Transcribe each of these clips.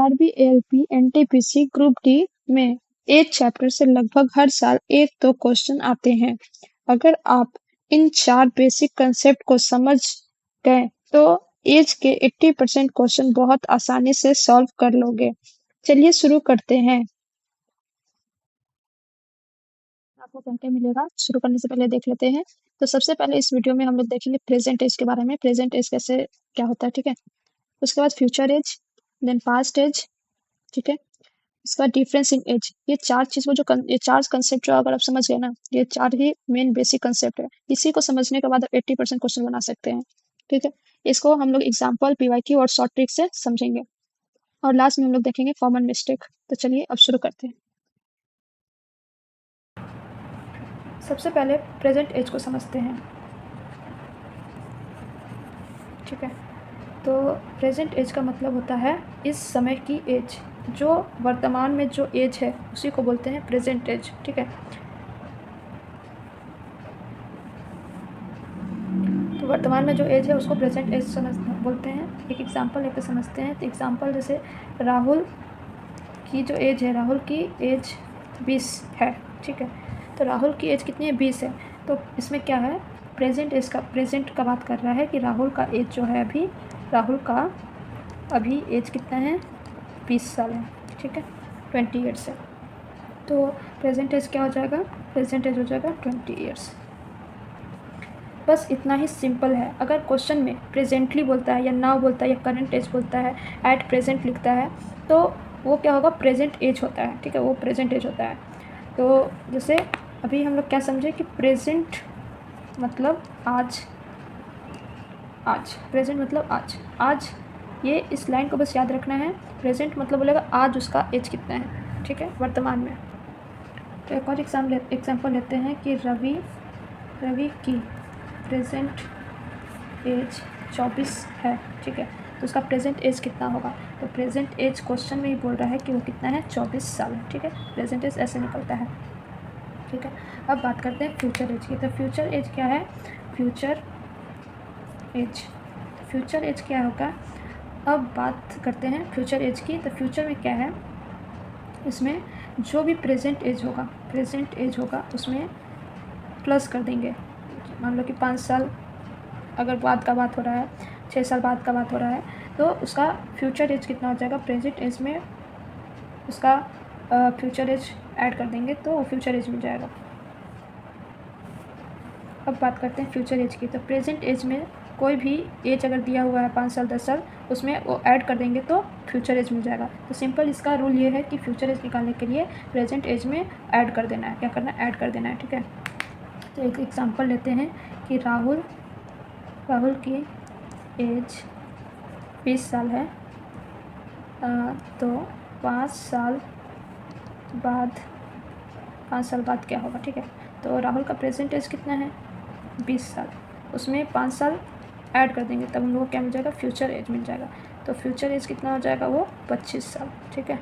RRB, ALP, NTPC, group D में एक chapter से लगभग हर साल एक दो क्वेश्चन आते हैं। अगर आप इन 4 बेसिक कंसेप्ट को समझ गए तो एज के 80% क्वेश्चन बहुत आसानी से सॉल्व कर लोगे। चलिए शुरू करते हैं। आपको क्या-क्या मिलेगा शुरू करने से पहले देख लेते हैं। तो सबसे पहले इस वीडियो में हम लोग देखेंगे प्रेजेंट एज के बारे में। प्रेजेंट एज कैसे क्या होता है, ठीक है। उसके बाद future age, then past age, ठीक है। उसका डिफरेंस इन एज। ये चार चीज को ये चार कंसेप्ट जो अगर आप समझ गए ना, ये चार ही मेन बेसिक कंसेप्ट है। इसी को समझने के बाद 80% क्वेश्चन बना सकते हैं, ठीक है। इसको हम लोग एग्जाम्पल, पीवाईक्यू और शॉर्ट ट्रिक से समझेंगे। और लास्ट में हम लोग देखेंगे कॉमन मिस्टेक। तो चलिए अब शुरू करते हैं। सबसे पहले प्रेजेंट एज को समझते हैं, ठीक है। तो प्रेजेंट एज का मतलब होता है इस समय की एज। जो वर्तमान में जो एज है उसी को बोलते हैं प्रेजेंट एज, ठीक है। तो वर्तमान में जो एज है उसको प्रेजेंट एज बोलते हैं। एक एग्जांपल लेकर समझते हैं। तो एग्जांपल जैसे राहुल की जो एज है, राहुल की एज 20 है, ठीक है। तो राहुल की एज कितनी है? 20 है। तो इसमें क्या है, प्रेजेंट एज का, प्रेजेंट का बात कर रहा है कि राहुल का एज जो है अभी, राहुल का अभी एज कितना है? 20 साल है, ठीक है। 20 ईयर्स है। तो प्रेजेंट एज क्या हो जाएगा? प्रेजेंट एज हो जाएगा 20 ईयर्स। बस इतना ही सिंपल है। अगर क्वेश्चन में प्रेजेंटली बोलता है या नाउ बोलता है या करंट एज बोलता है, एट प्रेजेंट लिखता है, तो वो क्या होगा? प्रेजेंट एज होता है, ठीक है। वो प्रेजेंट एज होता है। तो जैसे अभी हम लोग क्या समझे कि प्रेजेंट मतलब आज, आज प्रेजेंट मतलब आज, आज ये इस लाइन को बस याद रखना है। प्रेजेंट मतलब बोलेगा आज उसका एज कितना है, ठीक है, वर्तमान में। तो एक और एग्जाम्पल लेते हैं कि रवि की प्रेजेंट एज 24 है, ठीक है। तो उसका प्रेजेंट एज कितना होगा? तो प्रेजेंट एज क्वेश्चन में ही बोल रहा है कि वो कितना है? 24 साल है, ठीक है। प्रेजेंट एज ऐसे निकलता है, ठीक है। अब बात करते हैं फ्यूचर एज की। तो फ्यूचर एज क्या है? फ्यूचर एज क्या होगा? अब बात करते हैं फ्यूचर एज की। तो फ्यूचर में क्या है, इसमें जो भी प्रेजेंट एज होगा उसमें प्लस कर देंगे। मान लो कि 5 साल अगर बाद का बात हो रहा है, 6 साल बाद का बात हो रहा है, तो उसका फ्यूचर एज कितना हो जाएगा? प्रेजेंट एज में उसका फ्यूचर एज ऐड कर देंगे तो वो फ्यूचर एज मिल जाएगा। अब बात करते हैं फ्यूचर एज की। तो प्रेजेंट एज में कोई भी एज अगर दिया हुआ है 5 साल 10 साल, उसमें वो ऐड कर देंगे तो फ्यूचर एज मिल जाएगा। तो सिंपल इसका रूल ये है कि फ्यूचर एज निकालने के लिए प्रेजेंट एज में ऐड कर देना है। क्या करना है? ऐड कर देना है, ठीक है। तो एक एग्जांपल लेते हैं कि राहुल की एज 20 साल है। तो 5 साल बाद क्या होगा, ठीक है। तो राहुल का प्रेजेंट एज कितना है? 20 साल। उसमें 5 साल ऐड कर देंगे तब हम लोग को क्या मिल जाएगा? फ्यूचर एज मिल जाएगा। तो फ्यूचर एज कितना हो जाएगा? वो 25 साल, ठीक है।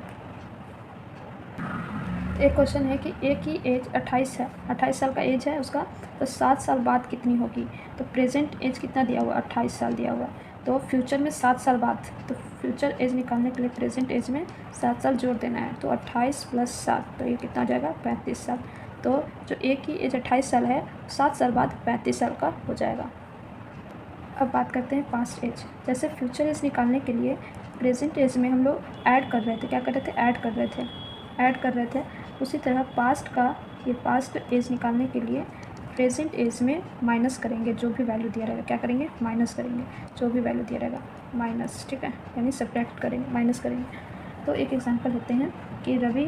एक क्वेश्चन है कि एक ही एज 28 है, 28 साल का एज है उसका, तो 7 साल बाद कितनी होगी? तो प्रेजेंट एज कितना दिया हुआ? 28 साल दिया हुआ। तो फ्यूचर में 7 साल बाद, तो फ्यूचर एज निकालने के लिए प्रेजेंट एज में 7 साल जोड़ देना है। तो 28 + 7, तो ये कितना हो जाएगा? 35 साल। तो जो एक ही एज 28 साल है, 7 साल बाद 35 साल का हो जाएगा। अब बात करते हैं पास्ट एज। जैसे फ्यूचर एज निकालने के लिए प्रेजेंट एज में हम लोग ऐड कर रहे थे, क्या कर रहे थे? ऐड कर रहे थे। उसी तरह पास्ट का, ये पास्ट एज निकालने के लिए प्रेजेंट एज में माइनस करेंगे जो भी वैल्यू दिया रहेगा। क्या करेंगे? माइनस करेंगे जो भी वैल्यू दिया रहेगा, माइनस, ठीक है। यानी सब्ट्रैक्ट करेंगे, माइनस करेंगे। तो एक एग्जांपल लेते हैं कि रवि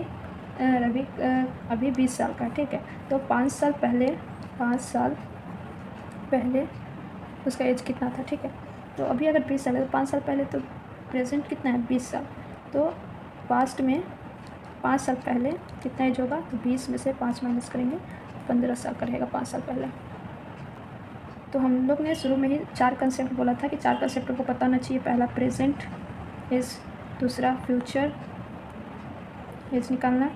अभी 20 साल का है, ठीक है। तो 5 साल पहले उसका एज कितना था, ठीक है। तो अभी अगर 20 साल है तो 5 साल पहले, तो प्रेजेंट कितना है? 20 साल। तो पास्ट में 5 साल पहले कितना एज होगा? तो 20 में से 5 माइनस करेंगे, 15 साल का रहेगा 5 साल पहले। तो हम लोग ने शुरू में ही 4 कंसेप्ट बोला था कि 4 कंसेप्ट को पता होना चाहिए। पहला प्रेजेंट एज, दूसरा फ्यूचर एज निकालना,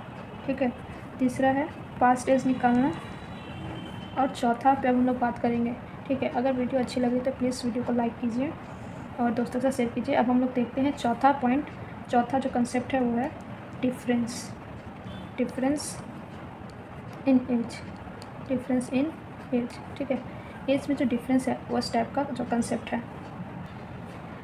ठीक है। तीसरा है पास्ट एज निकालना, और चौथा पे अब हम लोग बात करेंगे, ठीक है। अगर वीडियो अच्छी लगी तो प्लीज़ वीडियो को लाइक कीजिए और दोस्तों के साथ शेयर कीजिए। अब हम लोग देखते हैं चौथा पॉइंट चौथा जो कंसेप्ट है वो है difference in age, difference in age, ठीक है। एज में जो डिफरेंस है वो इस टाइप का जो कंसेप्ट है।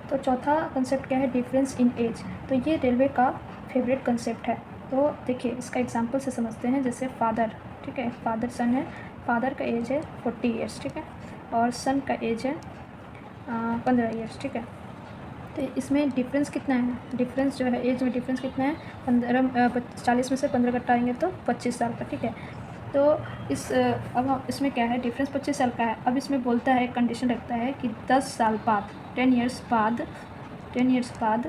तो चौथा कंसेप्ट क्या है, डिफरेंस इन एज। तो ये रेलवे का फेवरेट कंसेप्ट है। तो देखिए इसका एग्जांपल से समझते हैं, जैसे फादर, ठीक है, फादर सन है, फादर का एज है 40 ईयर्स, ठीक है, और सन का एज है 15 ईयर्स, ठीक है। तो इसमें डिफरेंस कितना है, डिफरेंस जो है एज में डिफरेंस कितना है, 40 में से 15 घटाएंगे तो 25 साल का, ठीक है। तो अब इसमें क्या है, डिफरेंस 25 साल का है। अब इसमें बोलता है, कंडीशन रखता है कि 10 साल बाद, 10 ईयर्स बाद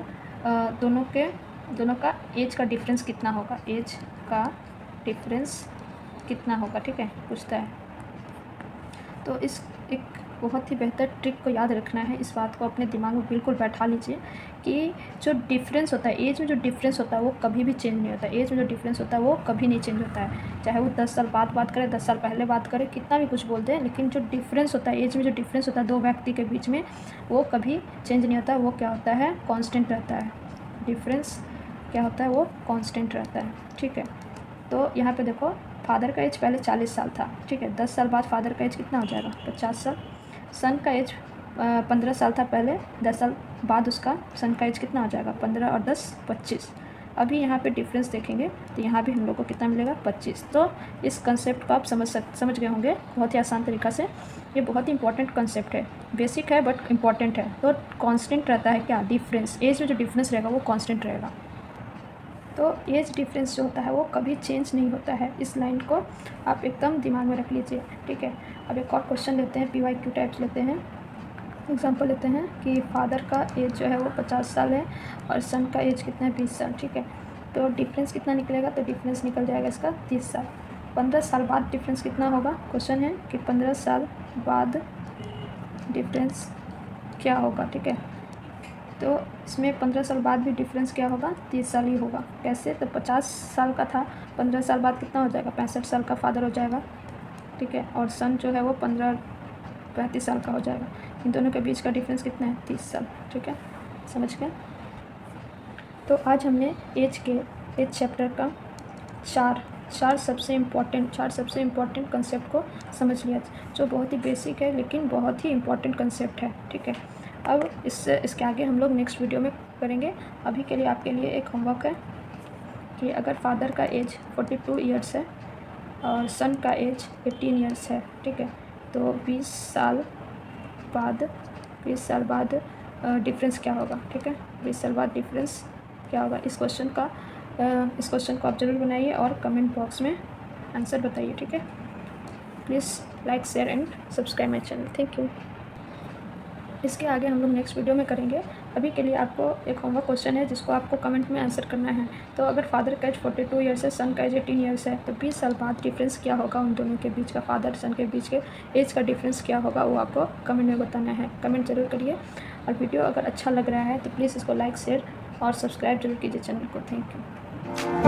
दोनों का एज का डिफरेंस कितना होगा, एज का डिफरेंस कितना होगा, ठीक है, पूछता है। तो इस एक बहुत ही बेहतर ट्रिक को याद रखना है, इस बात को अपने दिमाग में बिल्कुल बैठा लीजिए कि जो डिफरेंस होता है, एज में जो डिफरेंस होता है वो कभी भी चेंज नहीं होता है। एज में जो डिफरेंस होता है वो कभी नहीं चेंज होता है, चाहे वो 10 साल बाद बात करें, 10 साल पहले बात करें, कितना भी कुछ बोलते हैं, लेकिन जो डिफरेंस होता है, एज में जो डिफरेंस होता है दो व्यक्ति के बीच में, वो कभी चेंज नहीं होता। वो क्या होता है, कॉन्स्टेंट रहता है। डिफरेंस क्या होता है, वो कॉन्स्टेंट रहता है, ठीक है। तो यहाँ पे देखो, फादर का एज पहले 40 साल था, ठीक है, 10 साल बाद फादर का एज कितना हो जाएगा, 50 साल। सन का एज 15 साल था पहले, 10 साल बाद उसका सन का एज कितना हो जाएगा, 15 और 10 25। अभी यहाँ पे डिफरेंस देखेंगे तो यहाँ भी हम लोग को कितना मिलेगा, 25। तो इस कंसेप्ट को आप समझ गए होंगे बहुत ही आसान तरीक़ा से। ये बहुत ही इंपॉर्टेंट कंसेप्ट है, बेसिक है बट इम्पॉर्टेंट है। तो कांस्टेंट रहता है क्या, डिफरेंस, एज में जो डिफरेंस रहेगा वो कांस्टेंट रहेगा। तो एज डिफरेंस जो होता है वो कभी चेंज नहीं होता है। इस लाइन को आप एकदम दिमाग में रख लीजिए, ठीक है। अब एक और क्वेश्चन लेते हैं, PYQ टाइप्स लेते हैं। एग्जांपल लेते हैं कि फादर का एज जो है वो 50 साल है और सन का एज कितना है, 20 साल, ठीक है। तो डिफरेंस कितना निकलेगा, तो डिफरेंस निकल जाएगा इसका 30 साल। 15 साल बाद डिफरेंस कितना होगा, क्वेश्चन है कि 15 साल बाद डिफरेंस क्या होगा, ठीक है। तो इसमें 15 साल बाद भी डिफरेंस क्या होगा, 30 साल ही होगा। कैसे, तो 50 साल का था, 15 साल बाद कितना हो जाएगा, 65 साल का फादर हो जाएगा, ठीक है। और सन जो है वो 35 साल का हो जाएगा। इन दोनों के बीच का डिफरेंस कितना है, 30 साल, ठीक है, समझ गए। तो आज हमने एज चैप्टर का चार सबसे इम्पॉर्टेंट कंसेप्ट को समझ लिया, जो बहुत ही बेसिक है लेकिन बहुत ही इम्पॉर्टेंट कंसेप्ट है, ठीक है। अब इसके आगे हम लोग नेक्स्ट वीडियो में करेंगे। अभी के लिए आपके लिए एक होमवर्क है कि अगर फादर का एज 42 ईयर्स है और सन का एज 18 ईयर्स है, ठीक है, तो 20 साल बाद डिफरेंस क्या होगा, ठीक है, 20 साल बाद डिफरेंस क्या होगा। इस क्वेश्चन को आप ज़रूर बनाइए और कमेंट बॉक्स में आंसर बताइए, ठीक है। Please like, share and subscribe my channel. Thank you. इसके आगे हम लोग नेक्स्ट वीडियो में करेंगे। अभी के लिए आपको एक होमवर्क क्वेश्चन है जिसको आपको कमेंट में आंसर करना है। तो अगर फादर का एज 42 ईयर्स है, सन का एज 18 ईयर्स है, तो 20 साल बाद डिफरेंस क्या होगा उन दोनों के बीच का, फादर सन के बीच के एज का डिफरेंस क्या होगा, वो आपको कमेंट में बताना है। कमेंट जरूर करिए और वीडियो अगर अच्छा लग रहा है तो प्लीज़ इसको लाइक, शेयर और सब्सक्राइब जरूर कीजिए चैनल को। Thank you.